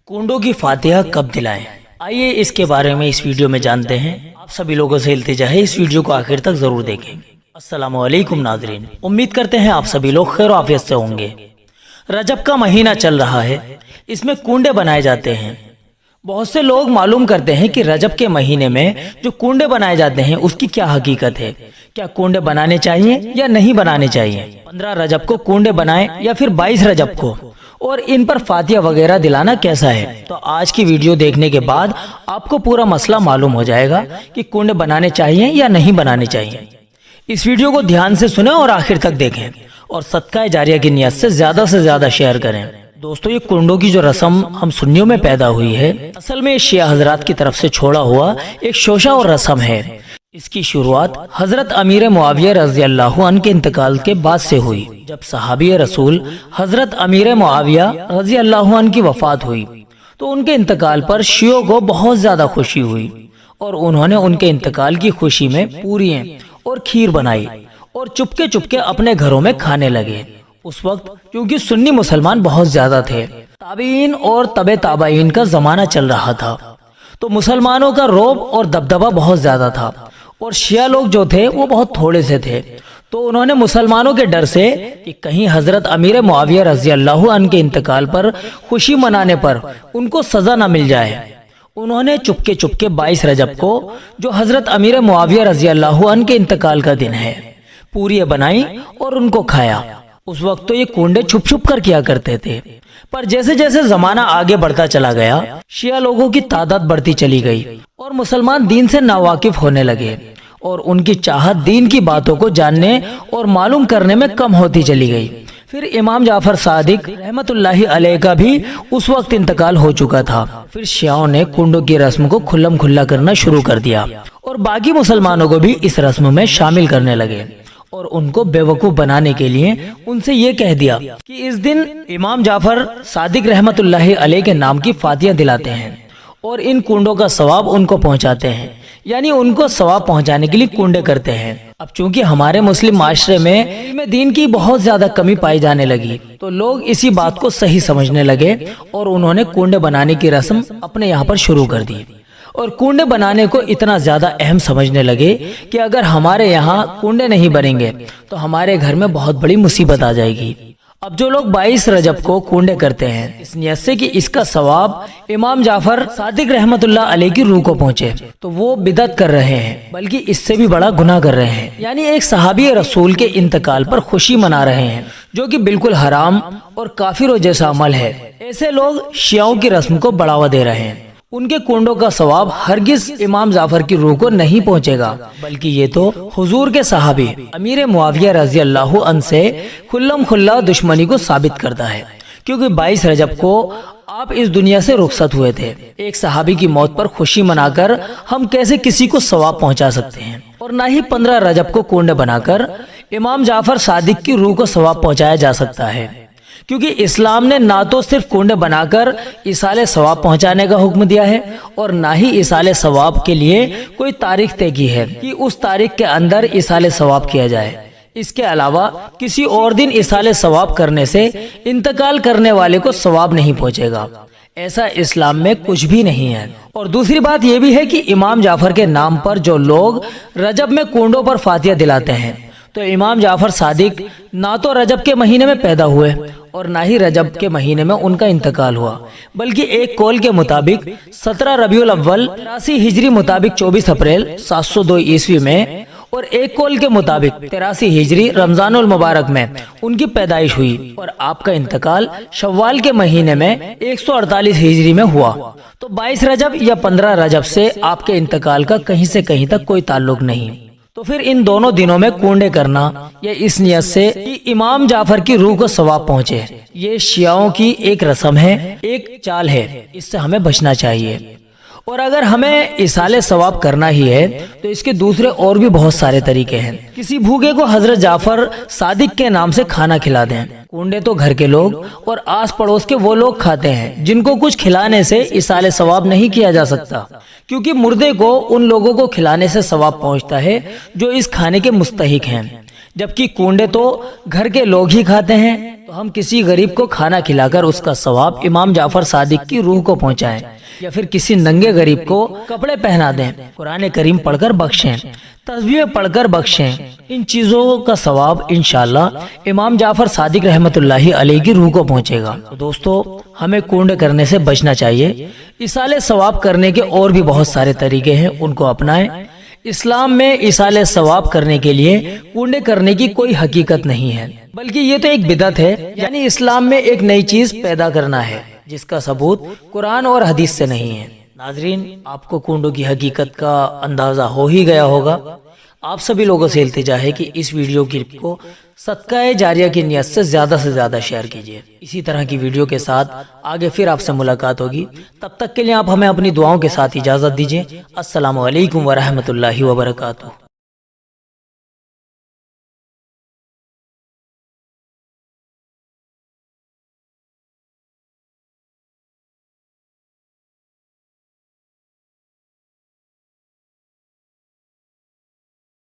कुंडों की फातिहा कब दिलाएं? आइए इसके बारे में इस वीडियो में जानते हैं। आप सभी लोगों से इल्तिजा है इस वीडियो को आखिर तक जरूर देखें। अस्सलाम वालेकुम नाज़रीन, उम्मीद करते हैं आप सभी लोग खैर आफियत से होंगे। रजब का महीना चल रहा है, इसमें कुंडे बनाए जाते हैं। बहुत से लोग मालूम करते हैं कि रजब के महीने में जो कुंडे बनाए जाते हैं उसकी क्या हकीकत है, क्या कुंडे बनाने चाहिए या नहीं बनाने चाहिए, 15 रजब को कुंडे बनाएं या फिर 22 रजब को, और इन पर फातिहा वगैरह दिलाना कैसा है। तो आज की वीडियो देखने के बाद आपको पूरा मसला मालूम हो जाएगा कि कुंडे बनाने चाहिए या नहीं बनाने चाहिए। इस वीडियो को ध्यान से सुने और आखिर तक देखें और सदका जारिया की नियत से ज्यादा शेयर करें। दोस्तों, ये कुंडों की जो रस्म हम सुन्नियों में पैदा हुई है, असल में शिया हजरात की तरफ से छोड़ा हुआ एक शोशा और रस्म है। इसकी शुरुआत हजरत अमीर मुआविया रजी अल्लाह अन्हु के इंतकाल के बाद से हुई, जब सहाबी रसूल हजरत अमीर मुआविया रजी अल्लाह अन्हु की वफात हुई तो उनके इंतकाल पर शियों को बहुत ज्यादा खुशी हुई और उन्होंने उनके इंतकाल की खुशी में पूरियां और खीर बनाई और चुपके चुपके अपने घरों में खाने लगे। उस वक्त क्योंकि सुन्नी मुसलमान बहुत ज्यादा थे, ताबीन और तबे ताबाइन का जमाना चल रहा था, तो मुसलमानों का रौब और दबदबा बहुत ज्यादा था और शिया लोग जो थे वो बहुत थोड़े से थे। तो उन्होंने मुसलमानों के डर से कि कहीं हजरत अमीर मुआविया रजी अल्लाह अन्हु के इंतकाल पर खुशी मनाने पर उनको सजा न मिल जाए, उन्होंने चुपके चुपके 22 रजब को, जो हजरत अमीर मुआविया रजी अल्लाह अन्हु के इंतकाल का दिन है, पूरियां बनाई और उनको खाया। उस वक्त तो ये कुंडे छुप छुप कर किया करते थे, पर जैसे जैसे जमाना आगे बढ़ता चला गया, शिया लोगों की तादाद बढ़ती चली गई और मुसलमान दीन से नावाकिफ होने लगे और उनकी चाहत दीन की बातों को जानने और मालूम करने में कम होती चली गई। फिर इमाम जाफर सादिक रहमतुल्लाहि अलैह का भी उस वक्त इंतकाल हो चुका था। फिर शियाओं ने कुंडों की रस्म को खुल्लम खुल्ला करना शुरू कर दिया और बाकी मुसलमानों को भी इस रस्म में शामिल करने लगे और उनको बेवकूफ बनाने के लिए उनसे ये कह दिया कि इस दिन इमाम जाफर सादिक रहमतुल्लाहि अलैह के नाम की फातिहा दिलाते हैं और इन कुंडों का सवाब उनको पहुंचाते हैं, यानी उनको सवाब पहुंचाने के लिए कुंडे करते हैं। अब चूंकि हमारे मुस्लिम माशरे में इल्म दीन की बहुत ज्यादा कमी पाई जाने लगी, तो लोग इसी बात को सही समझने लगे और उन्होंने कुंडे बनाने की रस्म अपने यहाँ पर शुरू कर दी और कुंडे बनाने को इतना ज्यादा अहम समझने लगे कि अगर हमारे यहाँ कुंडे नहीं बनेंगे तो हमारे घर में बहुत बड़ी मुसीबत आ जाएगी। अब जो लोग 22 रजब को कुंडे करते हैं इस नियत से कि इसका सवाब इमाम जाफर सादिक रहमतुल्लाह अलैह की रूह को पहुंचे, तो वो बिदअत कर रहे हैं, बल्कि इससे भी बड़ा गुनाह कर रहे हैं, यानी एक सहाबी रसूल के इंतकाल पर खुशी मना रहे हैं, जो कि बिल्कुल हराम और काफिरों जैसा अमल है। ऐसे लोग शियाओं की रस्म को बढ़ावा दे रहे हैं। उनके कुंडों का सवाब हरगिज इमाम जाफर की रूह को नहीं पहुंचेगा, बल्कि ये तो हुजूर के सहाबी अमीर मुआविया रजी अल्लाह अन्हु से खुल्लम खुल्ला दुश्मनी को साबित करता है, क्योंकि 22 रजब को आप इस दुनिया से रुखसत हुए थे। एक सहाबी की मौत पर खुशी मनाकर हम कैसे किसी को सवाब पहुंचा सकते हैं, और न ही 15 रजब को कुंडे बनाकर इमाम जाफर सादिक की रूह को सवाब पहुंचाया जा सकता है, क्योंकि इस्लाम ने ना तो सिर्फ कुंडे बनाकर इसाले सवाब पहुंचाने का हुक्म दिया है और ना ही इसाले सवाब के लिए कोई तारीख तय की है कि उस तारीख के अंदर इसाले सवाब किया जाए। इसके अलावा किसी और दिन इसाले सवाब करने से इंतकाल करने वाले को सवाब नहीं पहुंचेगा, ऐसा इस्लाम में कुछ भी नहीं है। और दूसरी बात यह भी है कि इमाम जाफर के नाम पर जो लोग रजब में कुंडों पर फातिहा दिलाते हैं, तो इमाम जाफर सादिक ना तो रजब के महीने में पैदा हुए और ना ही रजब के महीने में उनका इंतकाल हुआ, बल्कि एक कौल के मुताबिक 17 रबीउल अव्वल 83 हिजरी मुताबिक 24 अप्रैल 702 ईस्वी में, और एक कौल के मुताबिक 83 हिजरी रमजानुल मुबारक में उनकी पैदाइश हुई और आपका इंतकाल शव्वाल के महीने में 148 हिजरी में हुआ। तो 22 रजब या 15 रजब से आपके इंतकाल का कहीं से कहीं तक कोई ताल्लुक नहीं। तो फिर इन दोनों दिनों में कुंडे करना या इस नियत से कि इमाम जाफर की रूह को सवाब पहुंचे, ये शियाओं की एक रस्म है, एक चाल है, इससे हमें बचना चाहिए। और अगर हमें इसाले सवाब करना ही है तो इसके दूसरे और भी बहुत सारे तरीके हैं। किसी भूखे को हजरत जाफर सादिक के नाम से खाना खिला दें। कुंडे तो घर के लोग और आस पड़ोस के वो लोग खाते हैं जिनको कुछ खिलाने से इसाले सवाब नहीं किया जा सकता, क्योंकि मुर्दे को उन लोगों को खिलाने से सवाब पहुंचता है जो इस खाने के मुस्तहिक हैं। जबकि कुंडे तो घर के लोग ही खाते हैं। तो हम किसी गरीब को खाना खिलाकर उसका सवाब इमाम जाफर सादिक की रूह को पहुंचाएं, या फिर किसी नंगे गरीब को कपड़े पहना दें, कुरान करीम पढ़कर बख्शें, तस्बीह पढ़कर बख्शें, इन चीजों का सवाब इंशाअल्लाह इमाम जाफर सादिक रहमतुल्लाहि अलैहि की रूह को पहुंचेगा। तो दोस्तों, हमें कुंड करने से बचना चाहिए। इसाले सवाब करने के और भी बहुत सारे तरीके हैं, उनको अपनाएं। इस्लाम में इसाले सवाब करने के लिए कुंडे करने की कोई हकीकत नहीं है, बल्कि ये तो एक बिदअत है, यानी इस्लाम में एक नई चीज पैदा करना है जिसका सबूत कुरान और हदीस से नहीं है। नाजरीन, आपको कुंडों की हकीकत का अंदाजा हो ही गया होगा। आप सभी लोगों से इल्तिजा है कि इस वीडियो क्लिप को सदका जारिया की नियत से ज्यादा शेयर कीजिए। इसी तरह की वीडियो के साथ आगे फिर आपसे मुलाकात होगी। तब तक के लिए आप हमें अपनी दुआओं के साथ इजाजत दीजिए। अस्सलामु अलैकुम व रहमतुल्लाहि व बरकातुहू।